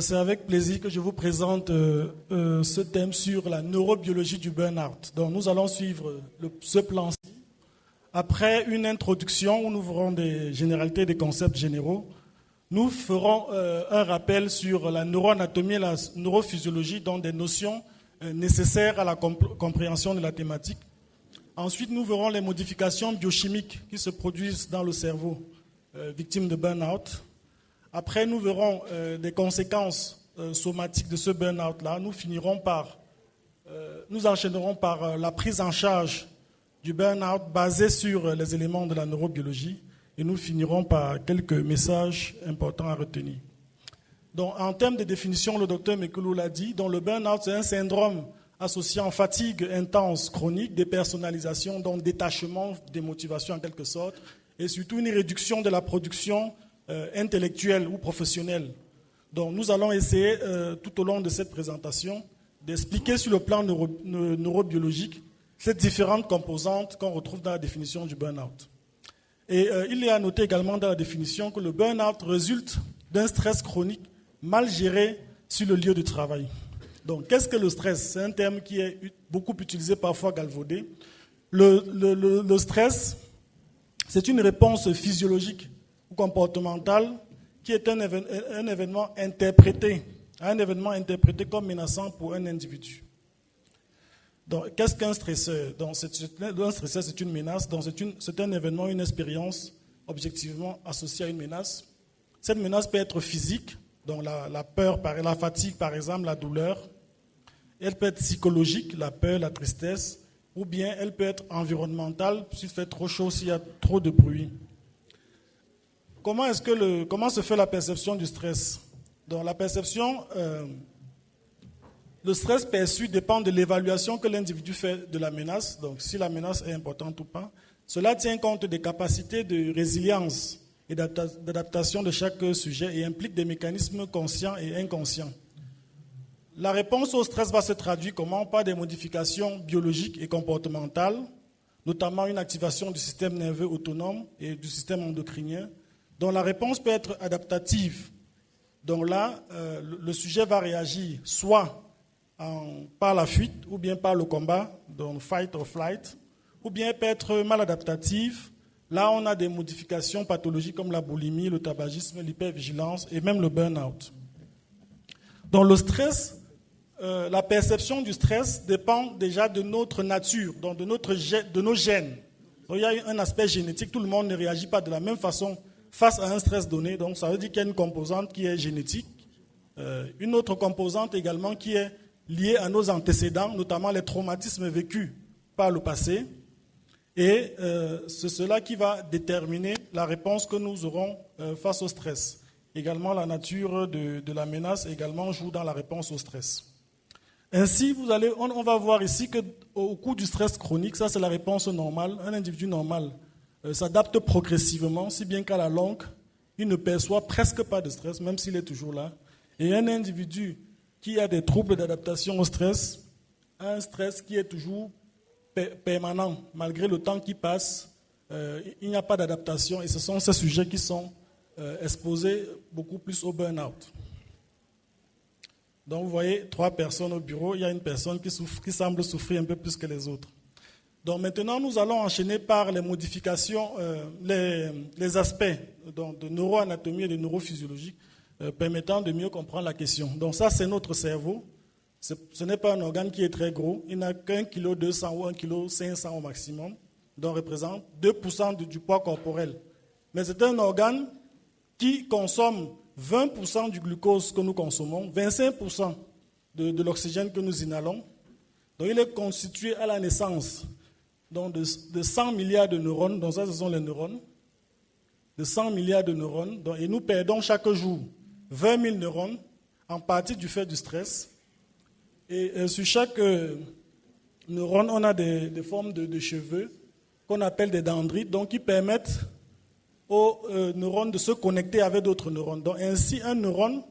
C'est avec plaisir que je vous présente ce thème sur la neurobiologie du burn-out. Donc nous allons suivre ce plan-ci. Après une introduction où nous verrons des généralités, des concepts généraux, nous ferons un rappel sur la neuroanatomie et la neurophysiologie, dont des notions nécessaires à la compréhension de la thématique. Ensuite, nous verrons les modifications biochimiques qui se produisent dans le cerveau victime de burn-out. Après, nous verrons des conséquences somatiques de ce burn-out-là. Nous enchaînerons par la prise en charge du burn-out basé sur les éléments de la neurobiologie. Et nous finirons par quelques messages importants à retenir. Donc, en termes de définition, le docteur Mekulu l'a dit, donc le burn-out, c'est un syndrome associé en fatigue intense chronique, dépersonnalisation, donc détachement, démotivation en quelque sorte, et surtout une réduction de la production intellectuelle ou professionnelle. Donc, nous allons essayer tout au long de cette présentation d'expliquer sur le plan neurobiologique ces différentes composantes qu'on retrouve dans la définition du burn-out. Et il est à noter également dans la définition que le burn-out résulte d'un stress chronique mal géré sur le lieu de travail. Donc, qu'est-ce que le stress? C'est un terme qui est beaucoup utilisé, parfois galvaudé. Le stress, c'est une réponse physiologique ou comportementale qui est un événement interprété comme menaçant pour un individu. Donc, qu'est-ce qu'un stresseur? Donc, un stresseur, c'est une menace. Donc, c'est un événement, une expérience objectivement associée à une menace. Cette menace peut être physique, donc la peur, la fatigue par exemple, la douleur. Elle peut être psychologique, la peur, la tristesse, ou bien elle peut être environnementale, s'il fait trop chaud, s'il y a trop de bruit. Comment se fait la perception du stress? Donc, la perception... Le stress perçu dépend de l'évaluation que l'individu fait de la menace, donc si la menace est importante ou pas. Cela tient compte des capacités de résilience et d'adaptation de chaque sujet et implique des mécanismes conscients et inconscients. La réponse au stress va se traduire comment? Par des modifications biologiques et comportementales, notamment une activation du système nerveux autonome et du système endocrinien, dont la réponse peut être adaptative. Donc là, le sujet va réagir soit par la fuite ou bien par le combat, donc fight or flight, ou bien peut être maladaptative. Là, on a des modifications pathologiques comme la boulimie, le tabagisme, l'hypervigilance et même le burn-out. Donc le stress, la perception du stress dépend déjà de notre nature, donc de nos gènes. Donc, il y a un aspect génétique, tout le monde ne réagit pas de la même façon face à un stress donné, donc ça veut dire qu'il y a une composante qui est génétique, une autre composante également qui est liés à nos antécédents, notamment les traumatismes vécus par le passé. Et c'est cela qui va déterminer la réponse que nous aurons face au stress. Également, la nature de la menace également joue dans la réponse au stress. Ainsi, on va voir ici qu'au cours du stress chronique, ça c'est la réponse normale, un individu normal s'adapte progressivement, si bien qu'à la longue, il ne perçoit presque pas de stress, même s'il est toujours là. Et un individu qui a des troubles d'adaptation au stress, un stress qui est toujours permanent, malgré le temps qui passe, il n'y a pas d'adaptation et ce sont ces sujets qui sont exposés beaucoup plus au burn-out. Donc vous voyez 3 personnes au bureau, il y a une personne qui semble souffrir un peu plus que les autres. Donc maintenant nous allons enchaîner par les modifications, les aspects donc, de neuroanatomie et de neurophysiologie, permettant de mieux comprendre la question. Donc ça, c'est notre cerveau. Ce n'est pas un organe qui est très gros. Il n'a qu'1,2 kg ou 1,5 kg au maximum, donc représente 2% du poids corporel. Mais c'est un organe qui consomme 20% du glucose que nous consommons, 25% de l'oxygène que nous inhalons. Donc il est constitué à la naissance donc de 100 milliards de neurones. Donc ça, ce sont les neurones. De 100 milliards de neurones. Donc, et nous perdons chaque jour 20 000 neurones, en partie du fait du stress. Et sur chaque neurone, on a des formes de cheveux qu'on appelle des dendrites, donc qui permettent aux neurones de se connecter avec d'autres neurones. Donc ainsi, un neurone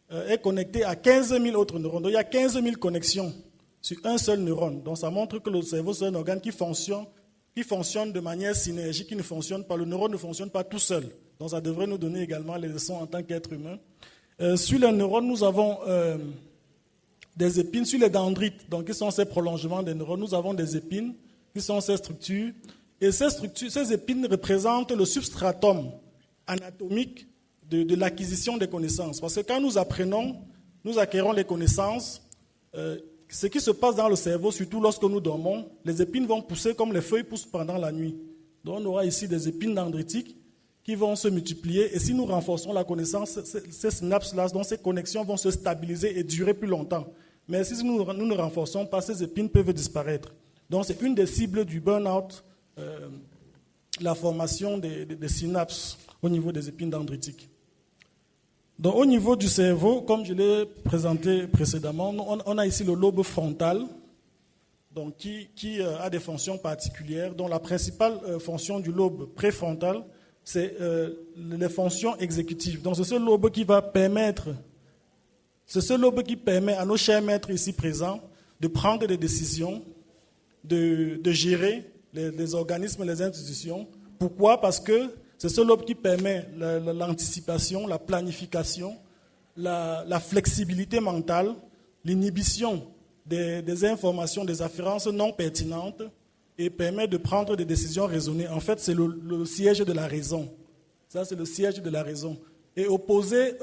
est connecté à 15 000 autres neurones. Donc il y a 15 000 connexions sur un seul neurone. Donc ça montre que le cerveau, c'est un organe qui fonctionne de manière synergique, qui ne fonctionne pas. Le neurone ne fonctionne pas tout seul. Donc ça devrait nous donner également les leçons en tant qu'être humain. Sur les neurones, nous avons des épines. Sur les dendrites, donc qui sont ces prolongements des neurones, nous avons des épines, qui sont ces structures. Et ces épines représentent le substratum anatomique de l'acquisition des connaissances. Parce que quand nous apprenons, nous acquérons les connaissances. Ce qui se passe dans le cerveau, surtout lorsque nous dormons, les épines vont pousser comme les feuilles poussent pendant la nuit. Donc on aura ici des épines dendritiques qui vont se multiplier. Et si nous renforçons la connaissance, ces synapses-là, donc ces connexions vont se stabiliser et durer plus longtemps. Mais si nous ne renforçons pas, ces épines peuvent disparaître. Donc c'est une des cibles du burn-out, la formation des synapses au niveau des épines dendritiques. Donc, au niveau du cerveau, comme je l'ai présenté précédemment, on a ici le lobe frontal, donc qui a des fonctions particulières, dont la principale fonction du lobe préfrontal, c'est les fonctions exécutives. Donc, c'est ce lobe qui permet à nos chers maîtres ici présents de prendre des décisions, de gérer les organismes et les institutions. Pourquoi? Parce que c'est ce lobe qui permet l'anticipation, la planification, la flexibilité mentale, l'inhibition des informations, des afférences non pertinentes et permet de prendre des décisions raisonnées. En fait, c'est le siège de la raison. Ça, c'est le siège de la raison. Et opposé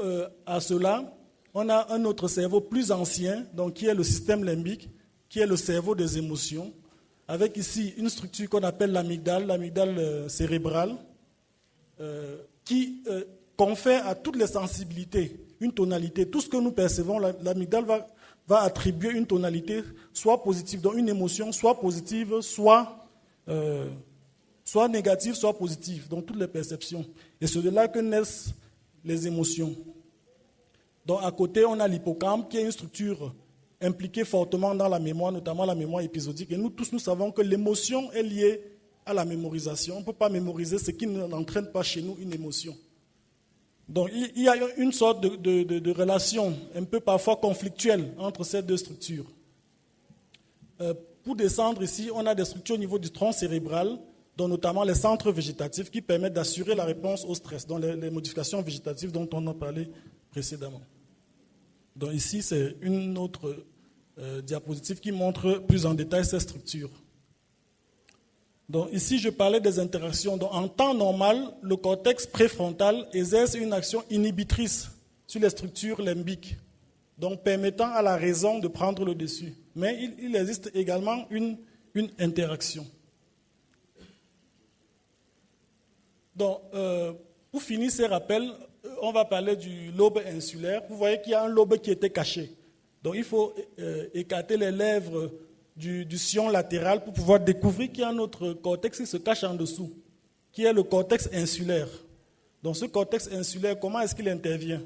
à cela, on a un autre cerveau plus ancien, donc qui est le système limbique, qui est le cerveau des émotions, avec ici une structure qu'on appelle l'amygdale cérébrale, qui confère à toutes les sensibilités une tonalité. Tout ce que nous percevons, l'amygdale va attribuer une tonalité, soit positive, donc une émotion, soit positive, soit négative, soit positive, donc toutes les perceptions. Et c'est de là que naissent les émotions. Donc à côté, on a l'hippocampe, qui est une structure impliquée fortement dans la mémoire, notamment la mémoire épisodique. Et nous tous, nous savons que l'émotion est liée à la mémorisation. On ne peut pas mémoriser ce qui n'entraîne pas chez nous une émotion. Donc il y a une sorte de relation un peu parfois conflictuelle entre ces deux structures. Pour descendre ici, on a des structures au niveau du tronc cérébral, dont notamment les centres végétatifs qui permettent d'assurer la réponse au stress, dont les modifications végétatives dont on a parlé précédemment. Donc ici, c'est une autre diapositive qui montre plus en détail ces structures. Donc ici, je parlais des interactions. Donc, en temps normal, le cortex préfrontal exerce une action inhibitrice sur les structures limbiques, donc permettant à la raison de prendre le dessus. Mais il existe également une interaction. Donc, pour finir ces rappels, on va parler du lobe insulaire. Vous voyez qu'il y a un lobe qui était caché. Donc, il faut écarter les lèvres du sillon latéral pour pouvoir découvrir qu'il y a un autre cortex qui se cache en dessous, qui est le cortex insulaire. Donc ce cortex insulaire, comment est-ce qu'il intervient?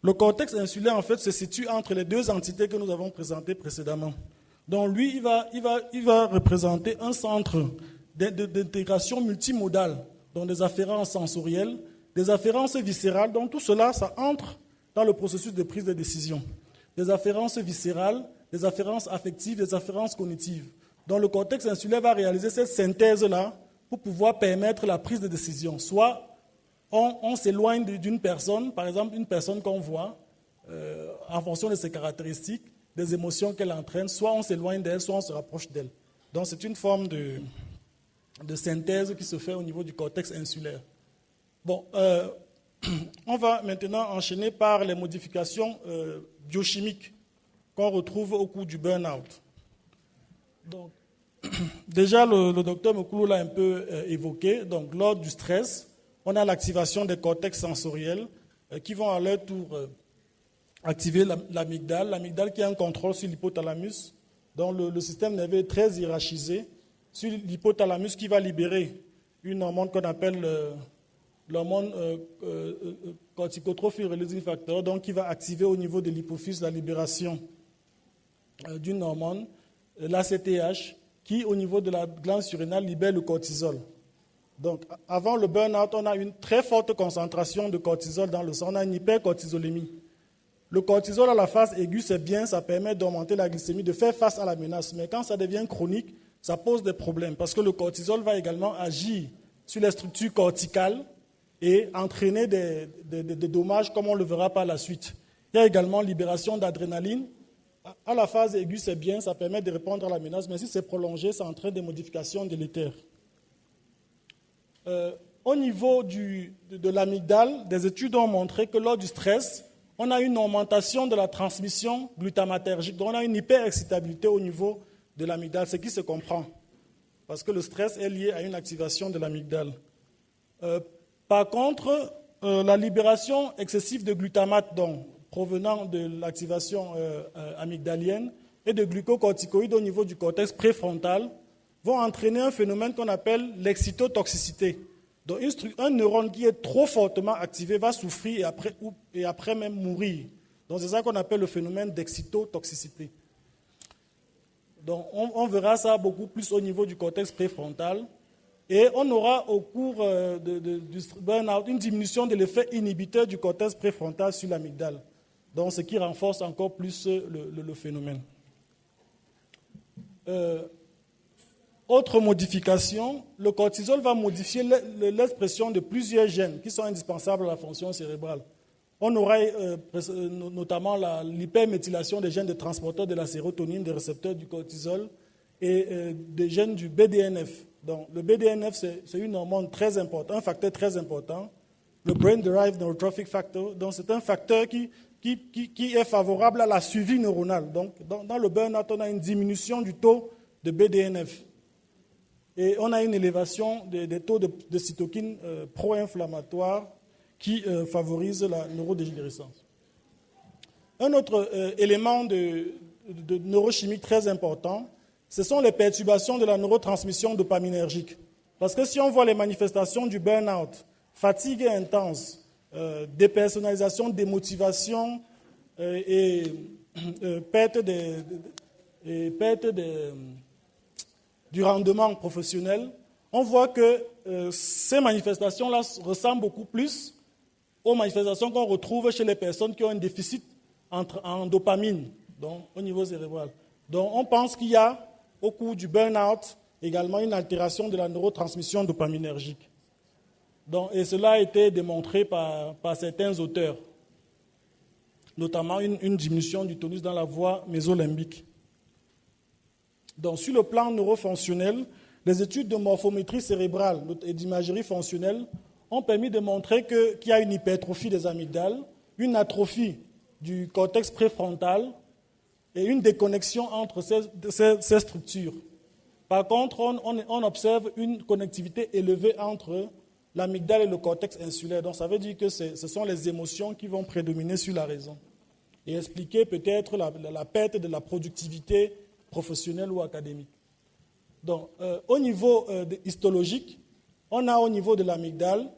Le cortex insulaire, en fait, se situe entre les deux entités que nous avons présentées précédemment. Donc lui, il va représenter un centre d'intégration multimodale, donc des afférences sensorielles, des afférences viscérales. Donc tout cela, ça entre dans le processus de prise de décision. Des afférences viscérales, des afférences affectives, des afférences cognitives. Donc le cortex insulaire va réaliser cette synthèse-là pour pouvoir permettre la prise de décision. Soit on s'éloigne d'une personne, par exemple une personne qu'on voit, en fonction de ses caractéristiques, des émotions qu'elle entraîne, soit on s'éloigne d'elle, soit on se rapproche d'elle. Donc c'est une forme de synthèse qui se fait au niveau du cortex insulaire. Bon, on va maintenant enchaîner par les modifications biochimiques qu'on retrouve au cours du burn-out. Donc, déjà, le docteur Mokulu l'a un peu évoqué. Donc, lors du stress, on a l'activation des cortex sensoriels qui vont à leur tour activer l'amygdale. L'amygdale qui a un contrôle sur l'hypothalamus. Donc, le système nerveux est très hiérarchisé sur l'hypothalamus qui va libérer une hormone qu'on appelle l'hormone corticotrophic releasing factor, donc qui va activer au niveau de l'hypophyse la libération d'une hormone, l'ACTH, qui au niveau de la glande surrénale libère le cortisol. Donc avant le burn-out, on a une très forte concentration de cortisol dans le sang, on a une hypercortisolémie. Le cortisol à la phase aiguë, c'est bien, ça permet d'augmenter la glycémie, de faire face à la menace. Mais quand ça devient chronique, ça pose des problèmes parce que le cortisol va également agir sur les structures corticales et entraîner des dommages comme on le verra par la suite. Il y a également libération d'adrénaline. À la phase aiguë, c'est bien, ça permet de répondre à la menace, mais si c'est prolongé, ça entraîne des modifications délétères. Au niveau de l'amygdale, des études ont montré que lors du stress, on a une augmentation de la transmission glutamatergique, donc on a une hyperexcitabilité au niveau de l'amygdale, ce qui se comprend, parce que le stress est lié à une activation de l'amygdale. Par contre, la libération excessive de glutamate, donc, provenant de l'activation amygdalienne, et de glucocorticoïdes au niveau du cortex préfrontal, vont entraîner un phénomène qu'on appelle l'excitotoxicité. Donc, un neurone qui est trop fortement activé va souffrir et après même mourir. Donc, c'est ça qu'on appelle le phénomène d'excitotoxicité. Donc, on verra ça beaucoup plus au niveau du cortex préfrontal. Et on aura au cours du burn-out une diminution de l'effet inhibiteur du cortex préfrontal sur l'amygdale. Donc, ce qui renforce encore plus le phénomène. Autre modification, le cortisol va modifier l'expression de plusieurs gènes qui sont indispensables à la fonction cérébrale. On aura notamment l'hyperméthylation des gènes de transporteurs de la sérotonine, des récepteurs du cortisol et des gènes du BDNF. Donc, le BDNF, c'est une hormone très importante, un facteur très important, le Brain Derived Neurotrophic Factor. Donc, c'est un facteur qui est favorable à la suivi neuronale. Donc, dans le burn-out, on a une diminution du taux de BDNF. Et on a une élévation des taux de cytokines pro-inflammatoires qui favorisent la neurodégénérescence. Un autre élément de neurochimie très important, ce sont les perturbations de la neurotransmission dopaminergique. Parce que si on voit les manifestations du burn-out, fatigue intense, dépersonnalisation, démotivation et perte du rendement professionnel, on voit que ces manifestations-là ressemblent beaucoup plus aux manifestations qu'on retrouve chez les personnes qui ont un déficit en dopamine, donc au niveau cérébral. Donc on pense qu'il y a, au cours du burn-out, également une altération de la neurotransmission dopaminergique. Donc, et cela a été démontré par certains auteurs, notamment une diminution du tonus dans la voie mésolimbique. Donc, sur le plan neurofonctionnel, les études de morphométrie cérébrale et d'imagerie fonctionnelle ont permis de montrer qu'il y a une hypertrophie des amygdales, une atrophie du cortex préfrontal et une déconnexion entre ces structures. Par contre, on observe une connectivité élevée entre l'amygdale et le cortex insulaire. Donc, ça veut dire que ce sont les émotions qui vont prédominer sur la raison et expliquer peut-être la perte de la productivité professionnelle ou académique. Donc, au niveau histologique, on a au niveau de l'amygdale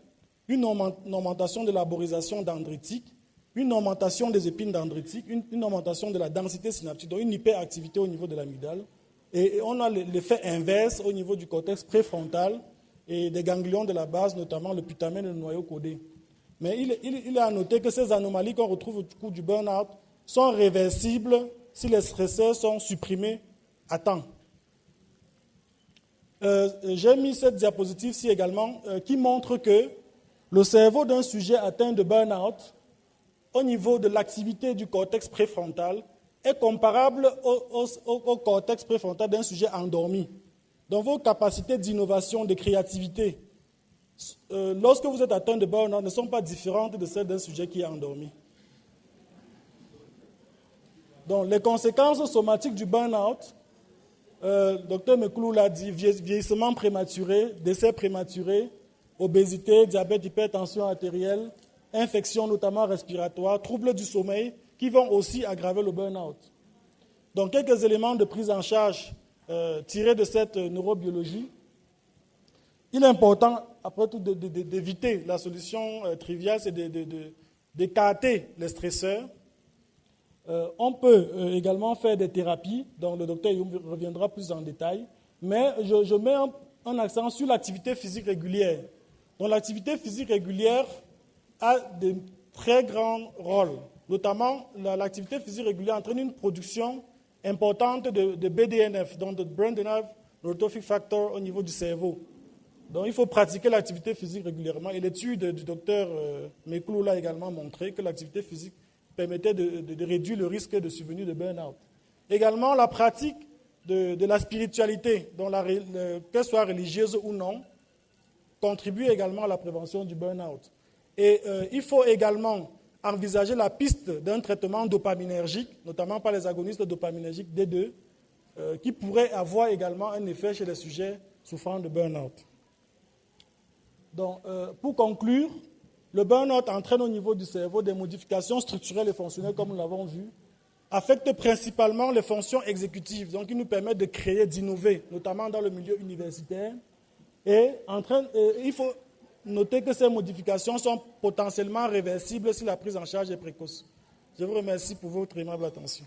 une augmentation de l'arborisation dendritique, une augmentation des épines dendritiques, une augmentation de la densité synaptique, donc une hyperactivité au niveau de l'amygdale. Et on a l'effet inverse au niveau du cortex préfrontal et des ganglions de la base, notamment le putamen et le noyau codé. Mais il est à noter que ces anomalies qu'on retrouve au cours du burn-out sont réversibles si les stresseurs sont supprimés à temps. J'ai mis cette diapositive-ci également qui montre que le cerveau d'un sujet atteint de burn-out au niveau de l'activité du cortex préfrontal est comparable au cortex préfrontal d'un sujet endormi. Donc vos capacités d'innovation, de créativité, lorsque vous êtes atteint de burn-out, ne sont pas différentes de celles d'un sujet qui est endormi. Donc les conséquences somatiques du burn-out, Dr Mekoulou l'a dit, vieillissement prématuré, décès prématuré, obésité, diabète, hypertension artérielle, infections notamment respiratoires, troubles du sommeil, qui vont aussi aggraver le burn-out. Donc, quelques éléments de prise en charge tirés de cette neurobiologie. Il est important, après tout, d'éviter la solution triviale, c'est d'écarter les stresseurs. On peut également faire des thérapies, dont le docteur Youm reviendra plus en détail, mais je mets un accent sur l'activité physique régulière. Donc, l'activité physique régulière a de très grands rôles. Notamment, l'activité physique régulière entraîne une production importante de BDNF, donc de Brain Derived Neurotrophic Factor au niveau du cerveau. Donc, il faut pratiquer l'activité physique régulièrement. Et l'étude du docteur Meklou l'a également montré que l'activité physique permettait de réduire le risque de survenue de burn-out. Également, la pratique de la spiritualité, qu'elle soit religieuse ou non, contribue également à la prévention du burn-out. Et il faut également envisager la piste d'un traitement dopaminergique, notamment par les agonistes dopaminergiques D2, qui pourrait avoir également un effet chez les sujets souffrant de burn-out. Donc, pour conclure, le burn-out entraîne au niveau du cerveau des modifications structurelles et fonctionnelles, comme nous l'avons vu, affecte principalement les fonctions exécutives, donc il nous permet de créer, d'innover, notamment dans le milieu universitaire. Et il faut noter que ces modifications sont potentiellement réversibles si la prise en charge est précoce. Je vous remercie pour votre aimable attention.